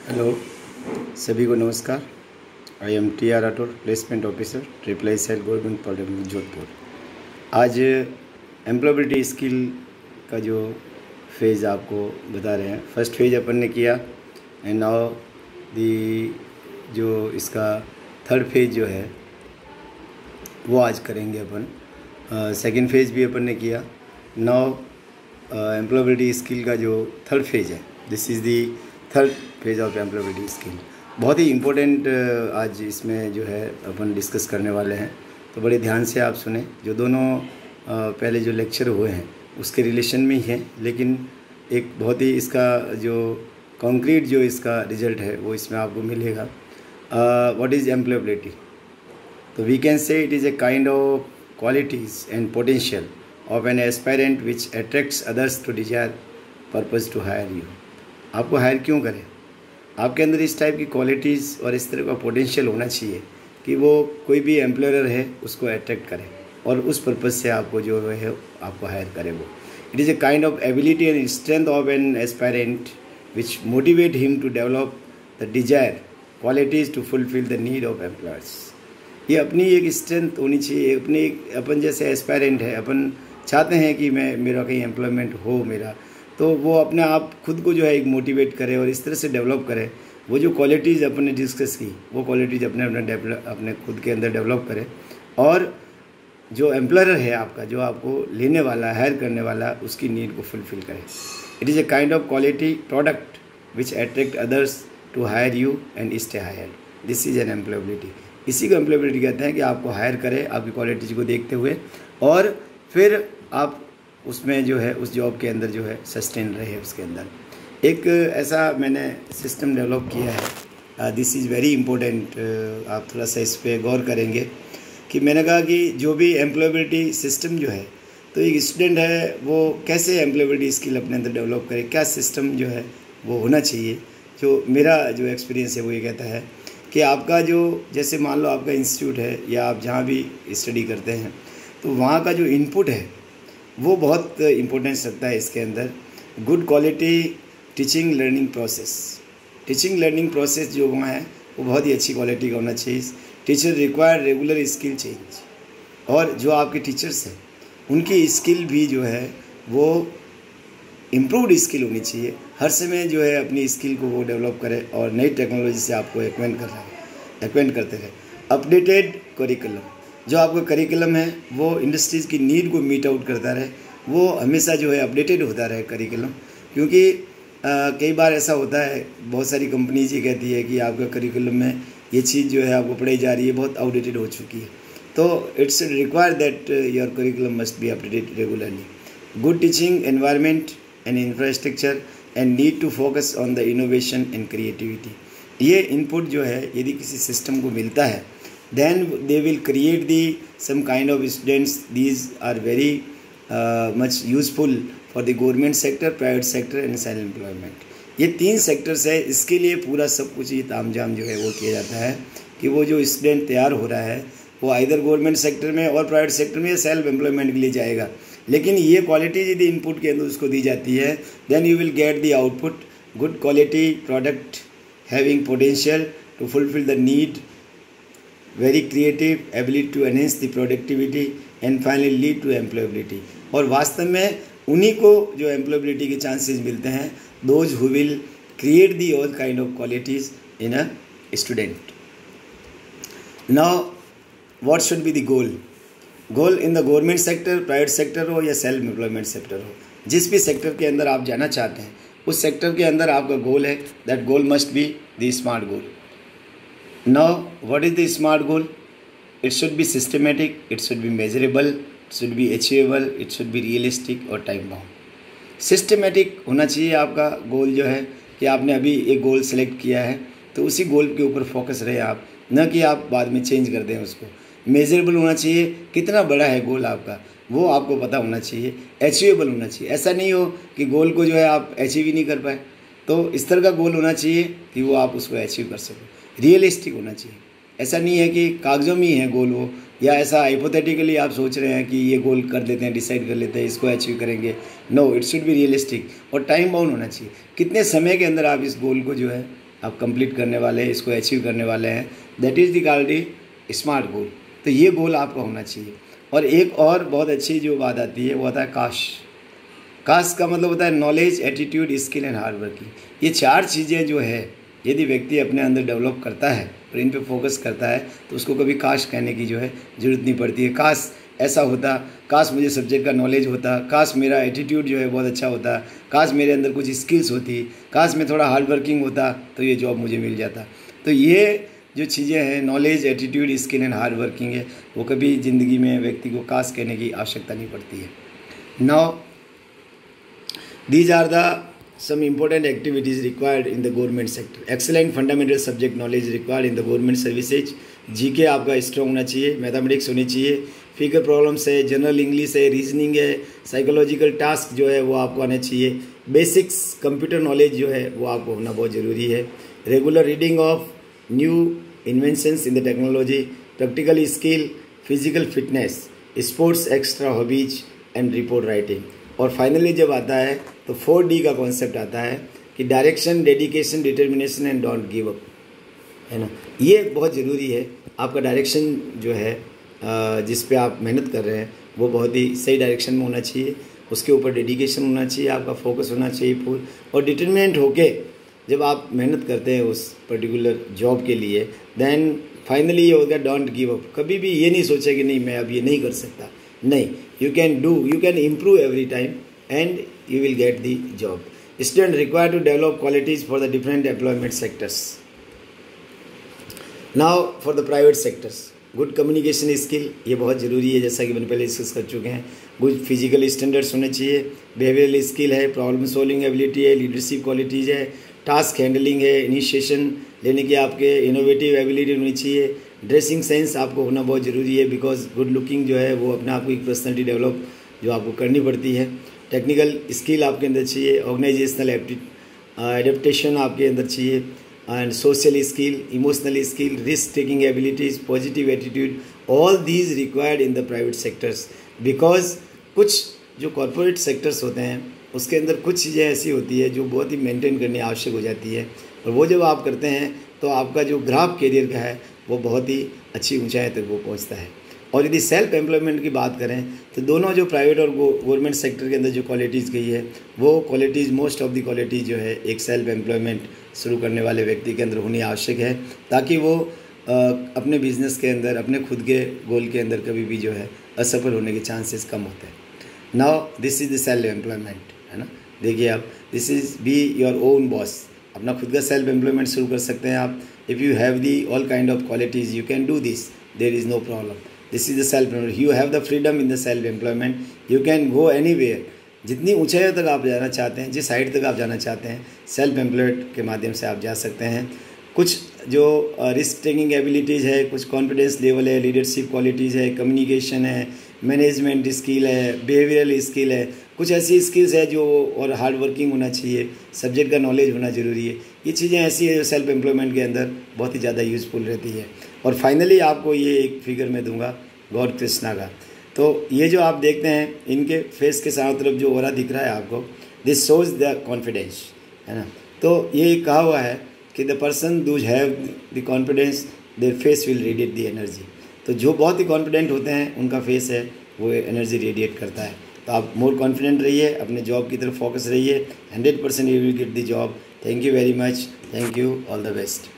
Hello, सभी को नमस्कार। I am T R Rathore, placement officer, triple I cell government polytechnic Jodhpur. आज एम्प्लॉयबिलिटी स्किल का जो फेज़ आपको बता रहे हैं, फर्स्ट फेज अपन ने किया एंड नाउ दी जो इसका थर्ड फेज जो है वो आज करेंगे अपन। सेकंड फेज भी अपन ने किया। नाउ एम्प्लॉयबिलिटी स्किल का जो थर्ड फेज है, this is the third phase of employability skill. बहुत ही इम्पोर्टेंट आज इसमें जो है अपन डिस्कस करने वाले हैं, तो बड़े ध्यान से आप सुने। जो दोनों पहले जो लेक्चर हुए हैं उसके रिलेशन में ही हैं, लेकिन एक बहुत ही इसका जो कॉन्क्रीट जो इसका रिजल्ट है वो इसमें आपको मिलेगा। What is employability? तो we can say it is a kind of qualities and potential of an aspirant which attracts others to desire purpose to hire you. आपको हायर क्यों करें? आपके अंदर इस टाइप की क्वालिटीज़ और इस तरह का पोटेंशियल होना चाहिए कि वो कोई भी एम्प्लॉयर है उसको अट्रैक्ट करे और उस पर्पज़ से आपको जो है आपको हायर करे। वो it is a kind of ability and strength of an aspirant which motivate him to develop the desire qualities to fulfil the need of employers. ये अपनी एक स्ट्रेंथ होनी चाहिए। अपन जैसे एस्पायरेंट है, अपन चाहते हैं कि मेरा कहीं एम्प्लॉयमेंट हो मेरा, तो वो अपने आप खुद को जो है एक मोटिवेट करे और इस तरह से डेवलप करे। वो जो क्वालिटीज़ अपन ने डिस्कस की वो क्वालिटीज़ अपने खुद के अंदर डेवलप करे, और जो एम्प्लॉयर है आपका, जो आपको लेने वाला हायर करने वाला, उसकी नीड को फुलफिल करे। It is a kind of quality product which attract others to hire you and stay hire. This is an employability. इसी को एम्प्लॉयबिलिटी कहते हैं कि आपको हायर करे आपकी क्वालिटीज़ को देखते हुए, और फिर आप उसमें जो है उस जॉब के अंदर जो है सस्टेन रहे। उसके अंदर एक ऐसा मैंने सिस्टम डेवलप किया है, दिस इज़ वेरी इम्पोर्टेंट। आप थोड़ा सा इस पर गौर करेंगे कि मैंने कहा कि जो भी एम्प्लॉयबिलिटी सिस्टम जो है, तो एक स्टूडेंट है वो कैसे एम्प्लॉयबिलिटी स्किल अपने अंदर डेवलप करे, क्या सिस्टम जो है वो होना चाहिए। जो मेरा जो एक्सपीरियंस है वो ये कहता है कि आपका जो, जैसे मान लो आपका इंस्टीट्यूट है या आप जहाँ भी स्टडी करते हैं, तो वहाँ का जो इनपुट है वो बहुत इम्पोर्टेंस रखता है इसके अंदर। Good quality teaching learning process जो वहाँ है वो बहुत ही अच्छी क्वालिटी का होना चाहिए। Teacher require regular skill change, और जो आपके टीचर्स हैं उनकी स्किल भी जो है वो इम्प्रूवड स्किल होनी चाहिए। हर समय जो है अपनी स्किल को वो डेवलप करे और नई टेक्नोलॉजी से आपको एक्वेंट करते रहे। अपडेटेड करिकुलम, जो आपका करिकुलम है वो इंडस्ट्रीज़ की नीड को मीट आउट करता रहे, वो हमेशा जो है अपडेटेड होता रहे करिकुलम। क्योंकि कई बार ऐसा होता है, बहुत सारी कंपनीज ये कहती है कि आपका करिकुलम में ये चीज़ जो है आपको पढ़ाई जा रही है बहुत आउटडेटेड हो चुकी है, तो it's require that your curriculum must be updated regularly. Good teaching environment and infrastructure and need to focus on the innovation and creativity. ये इनपुट जो है यदि किसी सिस्टम को मिलता है, then they will create some kind of students. These are very much useful for the government sector, private sector and self employment. ये तीन सेक्टर्स है, इसके लिए पूरा सब कुछ ये तामझाम जो है वो किया जाता है कि वो जो स्टूडेंट तैयार हो रहा है वो आइदर गवर्नमेंट सेक्टर में और प्राइवेट सेक्टर में या सेल्फ एम्प्लॉयमेंट के लिए जाएगा। लेकिन ये क्वालिटी यदि इनपुट के अंदर उसको दी जाती है, then you will get the output good quality product having potential to fulfil the need, very creative, ability to enhance the productivity and finally lead to employability। और वास्तव में उन्हीं को जो employability के chances मिलते हैं, those who will create the all kind of qualities in a student। Now what should be the goal? Goal in the government sector, private sector हो या self employment sector हो, जिस भी सेक्टर के अंदर आप जाना चाहते हैं उस सेक्टर के अंदर आपका गोल है, that goal must be the smart goal। Now, what is the smart goal? It should be systematic, it should be measurable, it should be achievable, it should be realistic और time bound। Systematic होना चाहिए आपका गोल जो है कि आपने अभी एक गोल सेलेक्ट किया है तो उसी गोल के ऊपर फोकस रहे आप, न कि आप बाद में चेंज कर दें उसको। मेजरेबल होना चाहिए, कितना बड़ा है गोल आपका वो आपको पता होना चाहिए। अचीवेबल होना चाहिए, ऐसा नहीं हो कि गोल को जो है आप अचीव ही नहीं कर पाए, तो इस तरह का गोल होना चाहिए कि वो आप उसको अचीव कर सको। रियलिस्टिक होना चाहिए, ऐसा नहीं है कि कागजों में ही है गोल वो, या ऐसा हाइपोथेटिकली आप सोच रहे हैं कि ये गोल कर देते हैं, डिसाइड कर लेते हैं, इसको अचीव करेंगे। No, it should be realistic और टाइम बाउंड होना चाहिए। कितने समय के अंदर आप इस गोल को जो है आप कंप्लीट करने वाले हैं, इसको अचीव करने वाले हैं, that is the called smart गोल। तो ये गोल आपका होना चाहिए। और एक और बहुत अच्छी जो बात आती है वो आता है काश। काश का मतलब होता है knowledge, attitude, skill and hard working. ये 4 चीज़ें जो है यदि व्यक्ति अपने अंदर डेवलप करता है और इन पे फोकस करता है तो उसको कभी काश कहने की जो है ज़रूरत नहीं पड़ती है। काश ऐसा होता, काश मुझे सब्जेक्ट का नॉलेज होता, काश मेरा एटीट्यूड जो है बहुत अच्छा होता, काश मेरे अंदर कुछ स्किल्स होती, काश मैं थोड़ा हार्ड वर्किंग होता तो ये जॉब मुझे मिल जाता। तो ये जो चीज़ें हैं knowledge, attitude, skill and hard working है, वो कभी ज़िंदगी में व्यक्ति को काश कहने की आवश्यकता नहीं पड़ती है। Now these are the some important activities required in the government sector. Excellent fundamental subject knowledge required in the government services. GK आपका स्ट्रॉन्ग होना चाहिए, मैथमेटिक्स होनी चाहिए, फिगर प्रॉब्लम्स है, जनरल इंग्लिश है, रीजनिंग है, साइकोलॉजिकल टास्क जो है वो आपको आना चाहिए, बेसिक्स कंप्यूटर नॉलेज जो है वो आपको होना बहुत ज़रूरी है, regular reading of new inventions in the technology, practical skill, physical fitness, sports extra hobbies and report writing. और फाइनली जब आता है तो 4D का कॉन्सेप्ट आता है कि direction, dedication, determination and don't give up, है ना। ये बहुत ज़रूरी है। आपका डायरेक्शन जो है जिस पे आप मेहनत कर रहे हैं वो बहुत ही सही डायरेक्शन में होना चाहिए, उसके ऊपर डेडिकेशन होना चाहिए, आपका फोकस होना चाहिए फुल, और डिटर्मिनेंट होके जब आप मेहनत करते हैं उस पर्टिकुलर जॉब के लिए, देन फाइनली ये होगा डोंट गिव अप। कभी भी ये नहीं सोचे कि नहीं मैं अब ये नहीं कर सकता, नहीं, you can improve every time and you will get the job. Students required to develop qualities for the different employment sectors. Now for the private sectors, good communication skill ये बहुत ज़रूरी है, जैसा कि मैंने पहले डिस्कस कर चुके हैं। गुड फिजिकल स्टैंडर्ड्स होने चाहिए, बिहेवियरल स्किल है, प्रॉब्लम सॉल्विंग एबिलिटी है, लीडरशिप क्वालिटीज़ है, टास्क हैंडलिंग है, इनिशिएशन लेने की आपके इनोवेटिव एबिलिटी होनी चाहिए, ड्रेसिंग सेंस आपको होना बहुत ज़रूरी है, बिकॉज गुड लुकिंग जो है वो अपने आप को एक पर्सनैलिटी डेवलप जो आपको करनी पड़ती है। टेक्निकल स्किल आपके अंदर चाहिए, ऑर्गेनाइजेशनल एडेप्टेशन आपके अंदर चाहिए, and social skill, emotional skill, risk taking abilities, positive attitude, all these required in the private sectors. Because कुछ जो कॉरपोरेट सेक्टर्स होते हैं उसके अंदर कुछ चीज़ें ऐसी होती है जो बहुत ही मेंटेन करनी आवश्यक हो जाती है, और वो जब आप करते हैं तो आपका जो ग्राफ कैरियर का है वो बहुत ही अच्छी ऊंचाई तक वो पहुंचता है। और यदि सेल्फ एम्प्लॉयमेंट की बात करें तो दोनों जो प्राइवेट और गवर्नमेंट सेक्टर के अंदर जो क्वालिटीज़ गई है वो qualities, most of the qualities जो है एक सेल्फ एम्प्लॉयमेंट शुरू करने वाले व्यक्ति के अंदर होनी आवश्यक है, ताकि वो अपने बिजनेस के अंदर, अपने खुद के गोल के अंदर कभी भी जो है असफल होने के चांसेस कम होते हैं। Now this is the self employment, है ना। देखिए आप, this is be your own boss, अपना खुद का सेल्फ एम्प्लॉयमेंट शुरू कर सकते हैं आप। If you have the all kind of qualities you can do this, there is no problem. This is the self employment, you have the freedom in the self employment, you can go anywhere. जितनी ऊंचाइयों तक आप जाना चाहते हैं, जिस height तक आप जाना चाहते हैं, सेल्फ एम्प्लॉयड के माध्यम से आप जा सकते हैं। कुछ जो रिस्क टेकिंग एबिलिटीज़ है, कुछ कॉन्फिडेंस लेवल है, लीडरशिप क्वालिटीज़ है, कम्युनिकेशन है, मैनेजमेंट स्किल है, बिहेवियरल स्किल है, कुछ ऐसी स्किल्स है जो, और हार्ड वर्किंग होना चाहिए, सब्जेक्ट का नॉलेज होना ज़रूरी है। ये चीज़ें ऐसी है जो सेल्फ एम्प्लॉयमेंट के अंदर बहुत ही ज़्यादा यूज़फुल रहती है। और फाइनली आपको ये एक फिगर मैं दूंगा गॉड कृष्णा का। तो ये जो आप देखते हैं इनके फेस के चारों तरफ जो ओरा दिख रहा है आपको, दिस शोज द कॉन्फिडेंस, है ना। तो ये कहा हुआ है कि the person Dooj have the confidence their face will radiate the energy. तो जो बहुत ही कॉन्फिडेंट होते हैं उनका फेस है वो एनर्जी रेडिएट करता है। तो आप मोर कॉन्फिडेंट रहिए, अपने जॉब की तरफ फोकस रहिए, 100% you will get the job. Thank you very much, thank you, all the best.